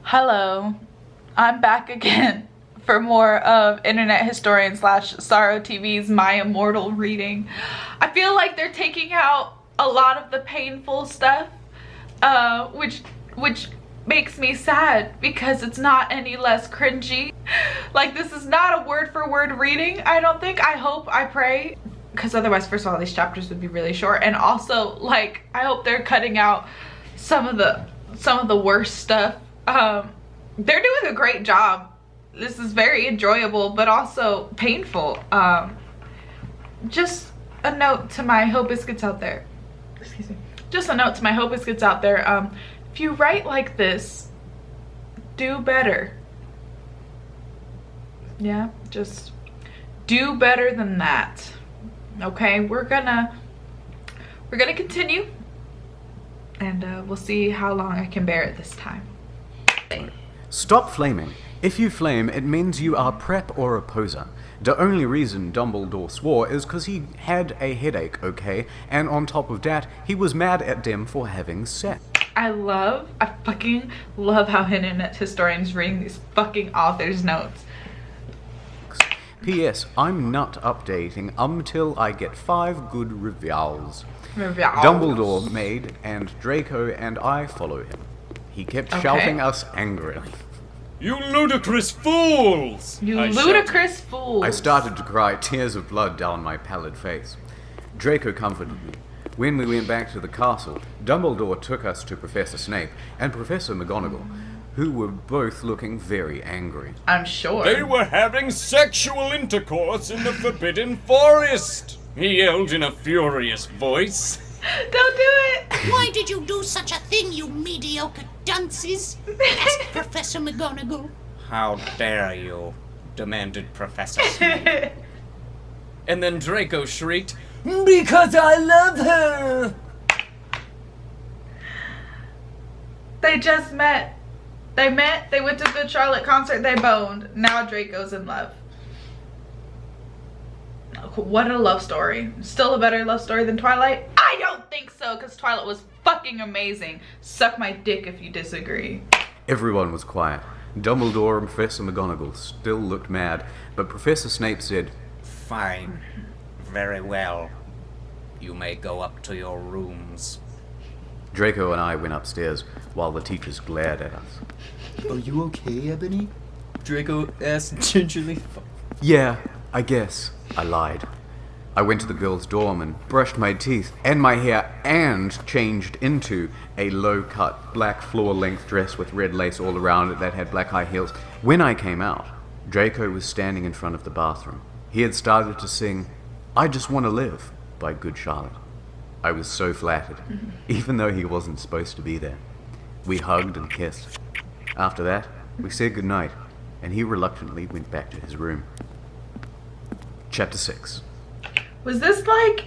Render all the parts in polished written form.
Hello, I'm back again for more of Internet Historian / SorrowTV's My Immortal reading. I feel like they're taking out a lot of the painful stuff, which makes me sad because it's not any less cringy. Like, this is not a word for word reading, I don't think. I hope, I pray, because otherwise, first of all, these chapters would be really short, and also, like, I hope they're cutting out some of the worst stuff. They're doing a great job. This is very enjoyable, but also painful. Just a note to my HoBiscuits out there. Excuse me. Just a note to my HoBiscuits out there. If you write like this, do better. Yeah, just do better than that. Okay, we're gonna continue, and we'll see how long I can bear it this time. Stop flaming. If you flame, it means you are prep or a poser. The only reason Dumbledore swore is because he had a headache, okay? And on top of that, he was mad at them for having sex. I fucking love how Internet Historian's reading these fucking author's notes. P.S. I'm not updating until I get 5 good reveals. Reveals. Dumbledore made, and Draco and I follow him. He kept shouting us angrily. You ludicrous fools! You ludicrous fools! I started to cry, tears of blood down my pallid face. Draco comforted me. When we went back to the castle, Dumbledore took us to Professor Snape and Professor McGonagall, who were both looking very angry. I'm sure. They were having sexual intercourse in the Forbidden Forest! He yelled in a furious voice. Don't do it! Why did you do such a thing, you mediocre dunces? Asked Professor McGonagall. How dare you? Demanded Professor Snape. And then Draco shrieked, "Because I love her!" They just met. They went to the Good Charlotte concert, they boned. Now Draco's in love. What a love story. Still a better love story than Twilight? I don't think so, because Twilight was fucking amazing. Suck my dick if you disagree. Everyone was quiet. Dumbledore and Professor McGonagall still looked mad, but Professor Snape said, "Fine. Very well. You may go up to your rooms." Draco and I went upstairs while the teachers glared at us. Are you okay, Ebony? Draco asked gingerly. Yeah, I guess. I lied. I went to the girls' dorm and brushed my teeth and my hair and changed into a low-cut black floor-length dress with red lace all around it that had black high heels. When I came out, Draco was standing in front of the bathroom. He had started to sing "I Just Want to Live" by Good Charlotte. I was so flattered, even though he wasn't supposed to be there. We hugged and kissed. After that, we said goodnight, and he reluctantly went back to his room. Chapter 6. Was this like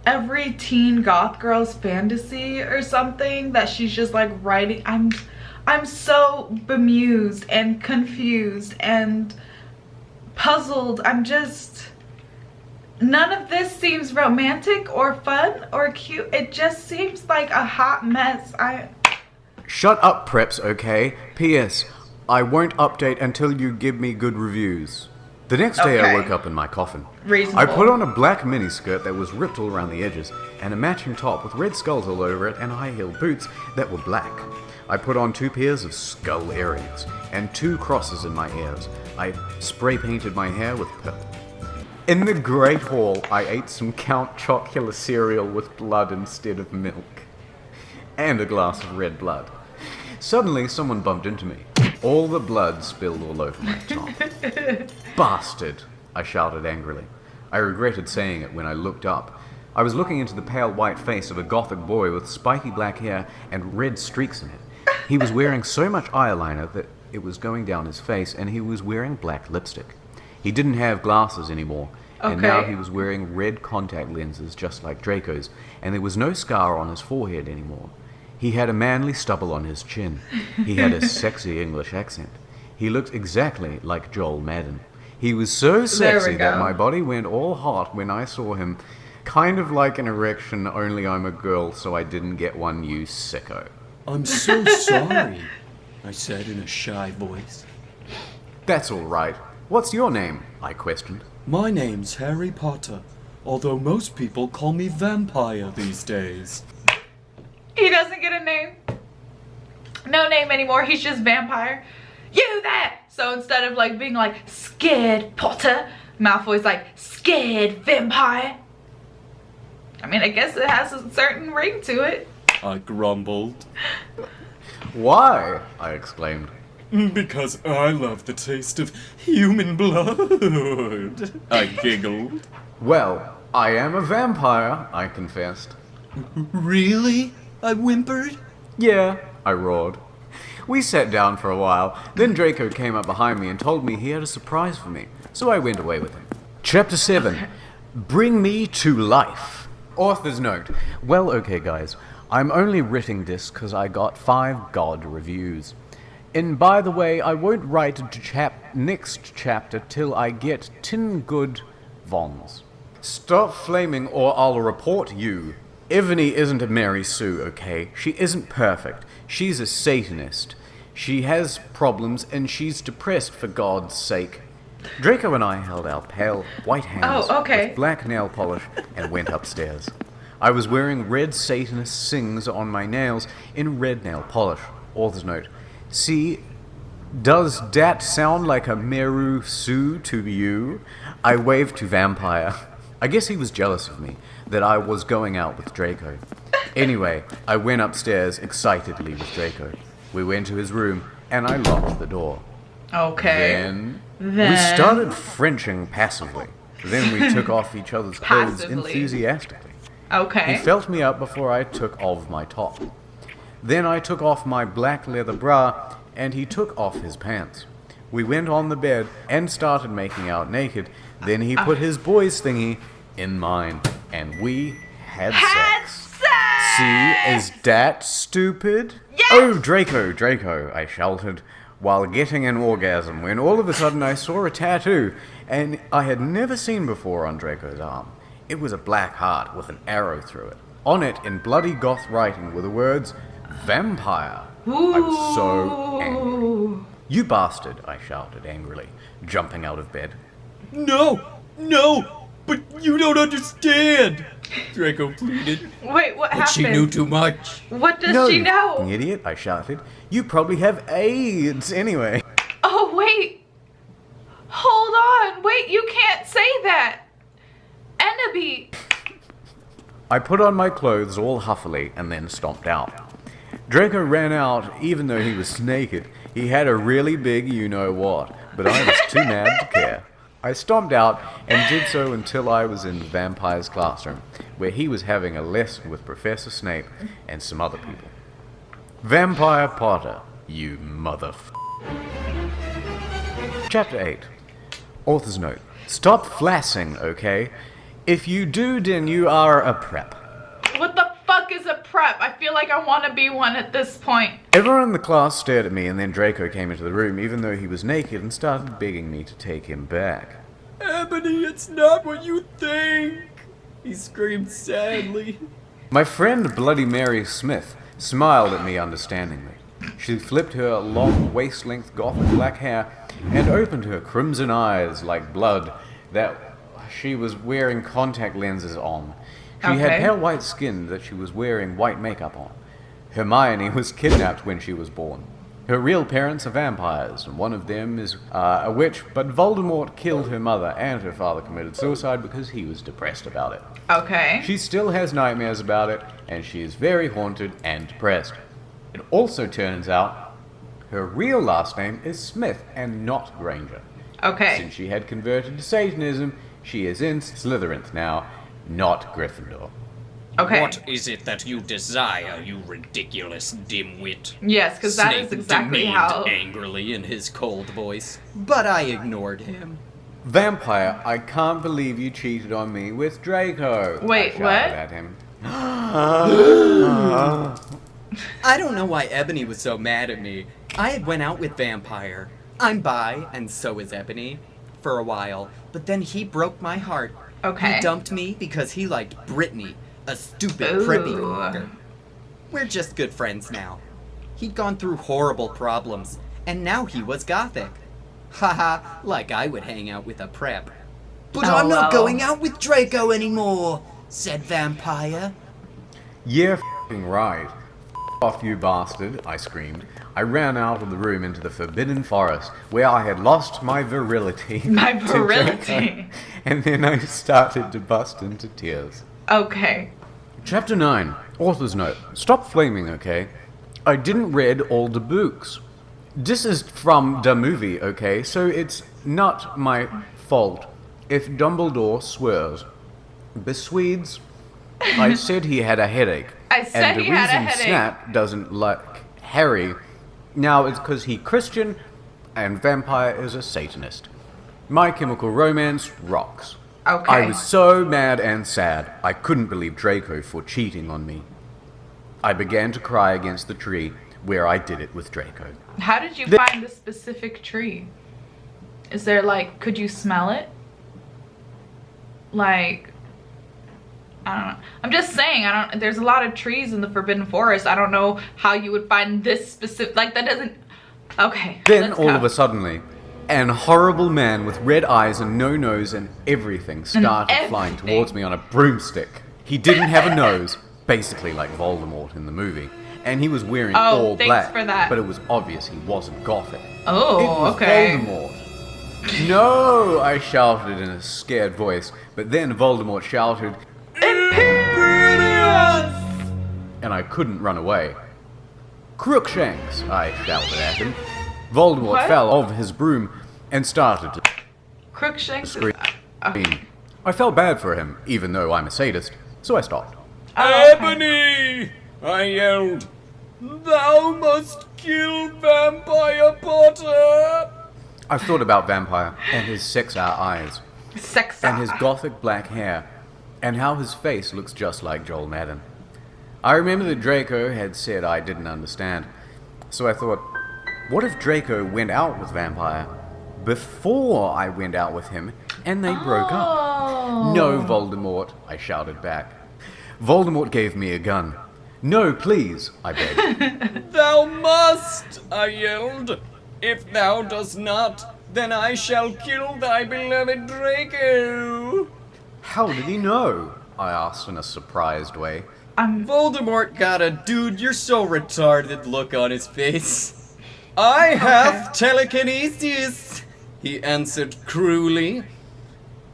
every teen goth girl's fantasy or something that she's just like writing? I'm so bemused and confused and puzzled. None of this seems romantic or fun or cute. It just seems like a hot mess. Shut up, preps, okay? P.S. I won't update until you give me good reviews. The next day I woke up in my coffin. Reasonable. I put on a black miniskirt that was ripped all around the edges, and a matching top with red skulls all over it and high-heeled boots that were black. I put on 2 pairs of skull earrings and 2 crosses in my ears. I spray-painted my hair with purple. In the Great Hall, I ate some Count Chocula cereal with blood instead of milk. And a glass of red blood. Suddenly, someone bumped into me. All the blood spilled all over my top. Bastard! I shouted angrily. I regretted saying it when I looked up. I was looking into the pale white face of a gothic boy with spiky black hair and red streaks in it. He was wearing so much eyeliner that it was going down his face, and he was wearing black lipstick. He didn't have glasses anymore, and now he was wearing red contact lenses just like Draco's, and there was no scar on his forehead anymore. He had a manly stubble on his chin. He had a sexy English accent. He looked exactly like Joel Madden. He was so sexy that my body went all hot when I saw him. Kind of like an erection, only I'm a girl, so I didn't get one, you sicko. I'm so sorry. I said in a shy voice. That's all right. What's your name? I questioned. My name's Harry Potter, although most people call me Vampire these days. He doesn't get a name. No name anymore. He's just Vampire. You there! So instead of like being like scared Potter, Malfoy's like scared Vampire. I mean, I guess it has a certain ring to it. I grumbled. Why? I exclaimed. Because I love the taste of human blood. I giggled. Well, I am a vampire, I confessed. Really? I whimpered. Yeah, I roared. We sat down for a while, then Draco came up behind me and told me he had a surprise for me, so I went away with him. Chapter 7. Bring Me to Life. Author's note. Well, okay guys, I'm only writing this because I got 5 God reviews. And by the way, I won't write next chapter till I get 10 good vons. Stop flaming or I'll report you. Ebony isn't a Mary Sue, okay? She isn't perfect. She's a Satanist. She has problems and she's depressed for God's sake. Draco and I held our pale white hands with black nail polish and went upstairs. I was wearing red Satanist sings on my nails in red nail polish. Author's note. See, does that sound like a Meru Sue to you? I waved to Vampire. I guess he was jealous of me, that I was going out with Draco. Anyway, I went upstairs excitedly with Draco. We went to his room, and I locked the door. Okay. Then we started Frenching passively. Then we took off each other's clothes enthusiastically. Okay. He felt me up before I took off my top. Then I took off my black leather bra, and he took off his pants. We went on the bed and started making out naked. Then he put his boy's thingy in mine, and we had sex. See, is that stupid? Yes! Oh, Draco, Draco, I shouted, while getting an orgasm, when all of a sudden I saw a tattoo, and I had never seen before on Draco's arm. It was a black heart with an arrow through it. On it, in bloody goth writing, were the words, Vampire. I was so angry. You bastard, I shouted angrily, jumping out of bed. No! No! But you don't understand! Draco pleaded. Wait, what happened? But she knew too much. What does she know? You idiot, I shouted. You probably have AIDS anyway. Oh, wait. Hold on. Wait, you can't say that. Ebony. I put on my clothes all huffily and then stomped out. Draco ran out even though he was naked. He had a really big you-know-what, but I was too mad to care. I stomped out and did so until I was in the vampire's classroom, where he was having a lesson with Professor Snape and some other people. Vampire Potter, you Chapter 8. Author's note. Stop flassing, okay? If you do, then you are a prep. What the fuck is a prep? I feel like I want to be one at this point. Everyone in the class stared at me, and then Draco came into the room, even though he was naked, and started begging me to take him back. Ebony, it's not what you think! He screamed sadly. My friend Bloody Mary Smith smiled at me understandingly. She flipped her long waist-length gothic black hair and opened her crimson eyes like blood that she was wearing contact lenses on. She had pale white skin that she was wearing white makeup on. Hermione was kidnapped when she was born. Her real parents are vampires, and one of them is a witch, but Voldemort killed her mother, and her father committed suicide because he was depressed about it. Okay. She still has nightmares about it, and she is very haunted and depressed. It also turns out her real last name is Smith and not Granger. Okay. Since she had converted to Satanism, she is in Slytherin now, not Gryffindor. Okay. What is it that you desire, you ridiculous dimwit? Yes, because that is Snape exactly demanded how... angrily in his cold voice. But I ignored him. Vampire, I can't believe you cheated on me with Draco. Wait, I shouted what? at him. I don't know why Ebony was so mad at me. I had went out with Vampire. I'm bi, and so is Ebony, for a while. But then he broke my heart. Okay. He dumped me because he liked Brittany, a stupid Ooh. preppy fucker. We're just good friends now. He'd gone through horrible problems, and now he was gothic. Haha, like I would hang out with a prep. But I'm not going out with Draco anymore, said Vampire. Yeah, f***ing right. F*** off, you bastard, I screamed. I ran out of the room into the forbidden forest, where I had lost my virility. My to virility. Draco, and then I started to bust into tears. Okay. Chapter 9. Author's note. Stop flaming, okay? I didn't read all the books. This is from the movie, okay? So it's not my fault if Dumbledore swears. Beswedes, I said he had a headache. I said he had a And the reason headache. Snap doesn't like Harry now is because he Christian and Vampire is a Satanist. My Chemical Romance rocks. Okay. I was so mad and sad, I couldn't believe Draco for cheating on me. I began to cry against the tree where I did it with Draco. How did you find the specific tree? Is there like, could you smell it? Like, I don't know. I'm just saying, there's a lot of trees in the Forbidden Forest. I don't know how you would find this specific, like that doesn't, okay. Then let's all go. of a sudden, an horrible man with red eyes and no nose and everything started flying everything. towards me on a broomstick. He didn't have a nose, basically like Voldemort in the movie, and he was wearing all thanks black, for that. but it was obvious he wasn't gothic. Oh, It was okay. Voldemort. No, I shouted in a scared voice, but then Voldemort shouted, and I couldn't run away. Crookshanks, I shouted at him. Voldemort What? fell off his broom and started to Crookshanks is, scream. okay. I felt bad for him, even though I'm a sadist, so I stopped. Oh, okay. Ebony! I yelled. Thou must kill Vampire Potter! I thought about Vampire and his 6-hour eyes, Sex. and his gothic black hair, and how his face looks just like Joel Madden. I remember that Draco had said I didn't understand, so I thought, what if Draco went out with Vampire before I went out with him and they broke up? Oh. No, Voldemort, I shouted back. Voldemort gave me a gun. No, please, I begged. Thou must! I yelled. If thou dost not, then I shall kill thy beloved Draco. How did he know? I asked in a surprised way. Voldemort got a dude, you're so retarded look on his face. I have telekinesis, he answered cruelly.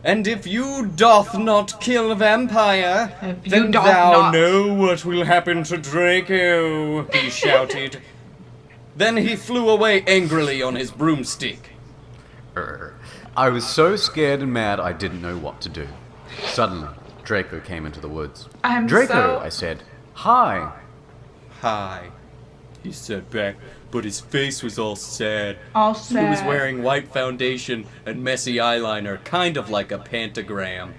And if you doth not kill Vampire, If you then doth thou not. Know what will happen to Draco, he shouted. Then he flew away angrily on his broomstick. I was so scared and mad I didn't know what to do. Suddenly, Draco came into the woods. I'm Draco, so- I said. Hi. Hi, he said back, but his face was all sad. All He was sad. wearing white foundation and messy eyeliner, kind of like a pentagram.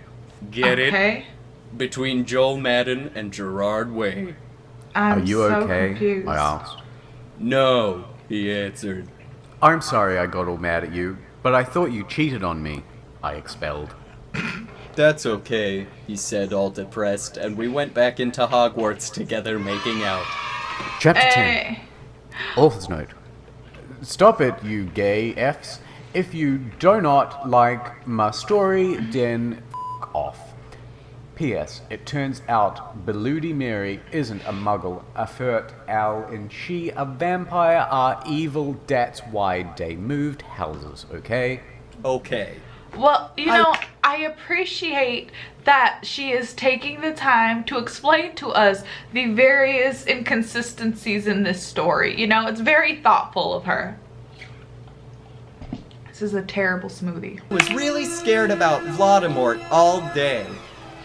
Get it? Okay. Between Joel Madden and Gerard Way. I'm Are you so okay? confused. I asked. No, he answered. I'm sorry I got all mad at you, but I thought you cheated on me. I expelled. That's okay, he said, all depressed, and we went back into Hogwarts together making out. Chapter 10. Hey. Author's note. Stop it, you gay Fs. If you do not like my story, then f*** off. P.S. It turns out Bloody Mary isn't a muggle, a flirt owl, and she a vampire are evil, that's why they moved houses, okay? Okay. Well, you know, I appreciate that she is taking the time to explain to us the various inconsistencies in this story. You know, it's very thoughtful of her. This is a terrible smoothie. Was really scared about Voldemort all day.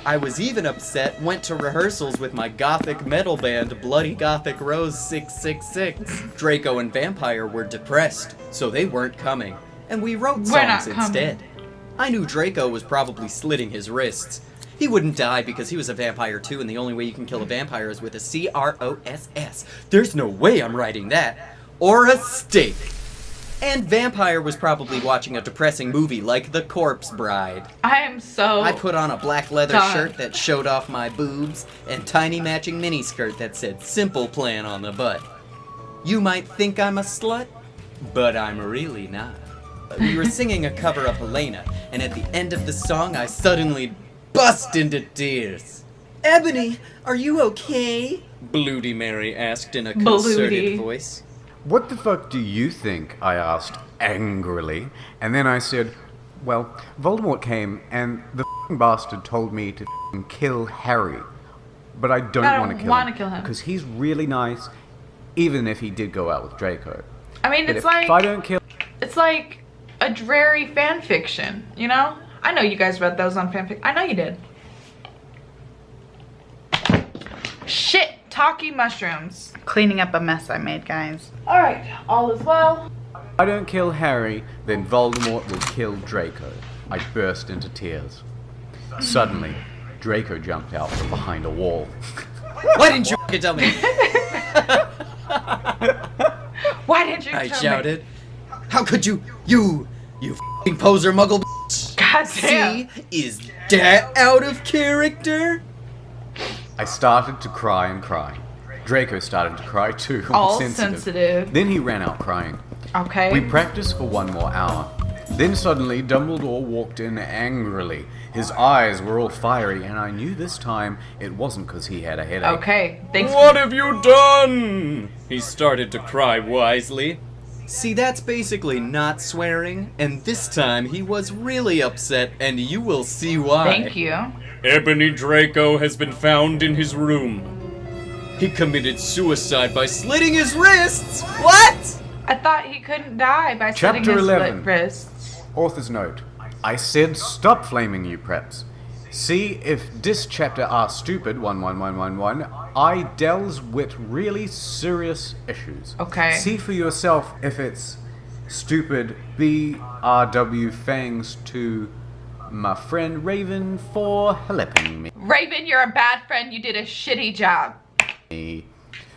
I was even upset, went to rehearsals with my gothic metal band Bloody Gothic Rose 666. Draco and Vampire were depressed, so they weren't coming, and we wrote We're not songs coming. instead. I knew Draco was probably slitting his wrists. He wouldn't die because he was a vampire too, and the only way you can kill a vampire is with a CROSS. There's no way I'm writing that. Or a stake. And Vampire was probably watching a depressing movie like The Corpse Bride. I am so... I put on a black leather God. shirt that showed off my boobs and tiny matching miniskirt that said Simple Plan on the butt. You might think I'm a slut, but I'm really not. We were singing a cover of Helena, and at the end of the song, I suddenly bust into tears. Ebony, are you okay? Bloody Mary asked in a concerted voice. What the fuck do you think? I asked angrily. And then I said, well, Voldemort came and the f***ing bastard told me to f***ing kill Harry. But I don't want to kill him. Because he's really nice, even if he did go out with Draco. I mean, But it's if like... I don't kill... It's like a dreary fan fiction, you know? I know you guys read those on fanfic. I know you did. Shit, talkie mushrooms. Cleaning up a mess I made, guys. Alright, all is well. If I don't kill Harry, then Voldemort will kill Draco. I burst into tears. Suddenly, Draco jumped out from behind a wall. Why didn't you f***ing tell me? Why didn't you tell I me? shouted. How could you f***ing poser muggle bitch? God damn. See, is that out of character? I started to cry and cry. Draco started to cry too. All sensitive. Then he ran out crying. Okay. We practiced for 1 more hour. Then suddenly Dumbledore walked in angrily. His eyes were all fiery, and I knew this time it wasn't because he had a headache. Okay, thanks. What have you done? He started to cry wisely. See, that's basically not swearing, and this time he was really upset, and you will see why. Thank you. Ebony Draco has been found in his room. He committed suicide by slitting his wrists. What? I thought he couldn't die by slitting Chapter his 11. wrists. Author's note. I said stop flaming you preps. See if this chapter are stupid 11111. I delves with really serious issues. Okay. See for yourself if it's stupid. BRW thanks to my friend Raven for helping me. Raven, you're a bad friend. You did a shitty job.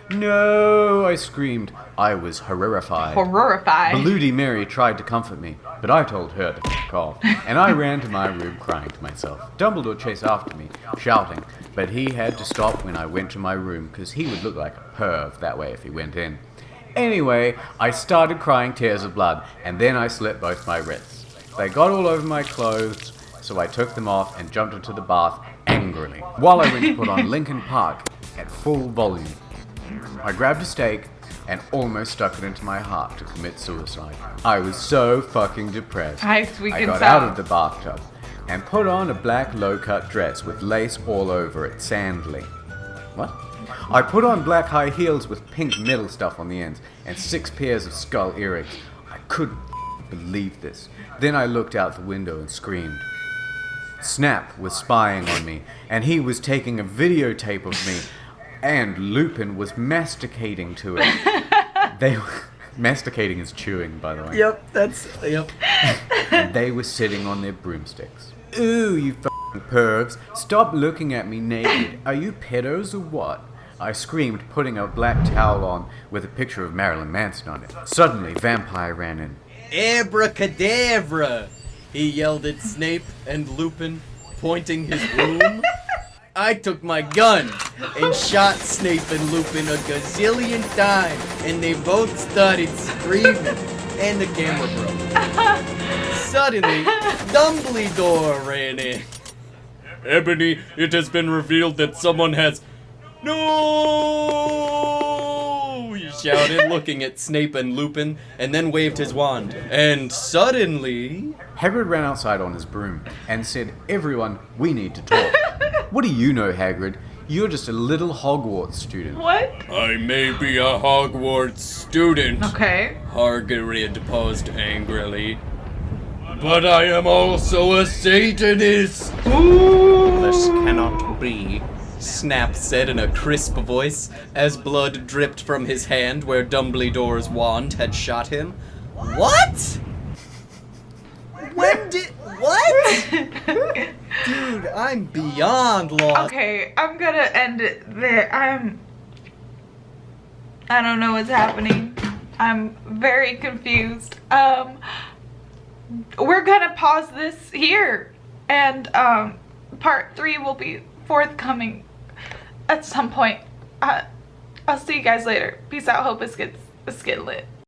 No, I screamed. I was horrified. Horrified. Bloody Mary tried to comfort me, but I told her to f*** off, and I ran to my room crying to myself. Dumbledore chased after me, shouting, but he had to stop when I went to my room, because he would look like a perv that way if he went in. Anyway, I started crying tears of blood, and then I slit both my wrists. They got all over my clothes, so I took them off and jumped into the bath angrily, while I went to put on Linkin Park at full volume. I grabbed a stake and almost stuck it into my heart to commit suicide. I was so fucking depressed. I got out of the bathtub and put on a black low-cut dress with lace all over it, sandly. What? I put on black high heels with pink metal stuff on the ends and 6 pairs of skull earrings. I couldn't believe this. Then I looked out the window and screamed. Snap was spying on me, and he was taking a videotape of me. And Lupin was masticating to it. They were... Masticating is chewing, by the way. Yep. And they were sitting on their broomsticks. Ooh, you f***ing pervs. Stop looking at me naked. Are you pedos or what? I screamed, putting a black towel on with a picture of Marilyn Manson on it. Suddenly, Vampire ran in. Abracadabra! He yelled at Snape and Lupin, pointing his broom. I took my gun and shot Snape and Lupin a gazillion times, and they both started screaming, and the camera broke. Suddenly, Dumbledore ran in. Ebony, it has been revealed that someone has... No! He shouted, looking at Snape and Lupin, and then waved his wand. And suddenly... Hagrid ran outside on his broom and said, "Everyone, we need to talk." What do you know, Hagrid? You're just a little Hogwarts student. What? I may be a Hogwarts student, Okay. Hagrid paused angrily, but I am also a Satanist. This cannot be, Snap said in a crisp voice, as blood dripped from his hand where Dumbledore's wand had shot him. What? When did... What? Dude, I'm beyond lost. Okay, I'm gonna end it there. I don't know what's happening. I'm very confused. We're gonna pause this here, and part 3 will be forthcoming at some point. I'll see you guys later. Peace out, HoBiscuits. Skitlet.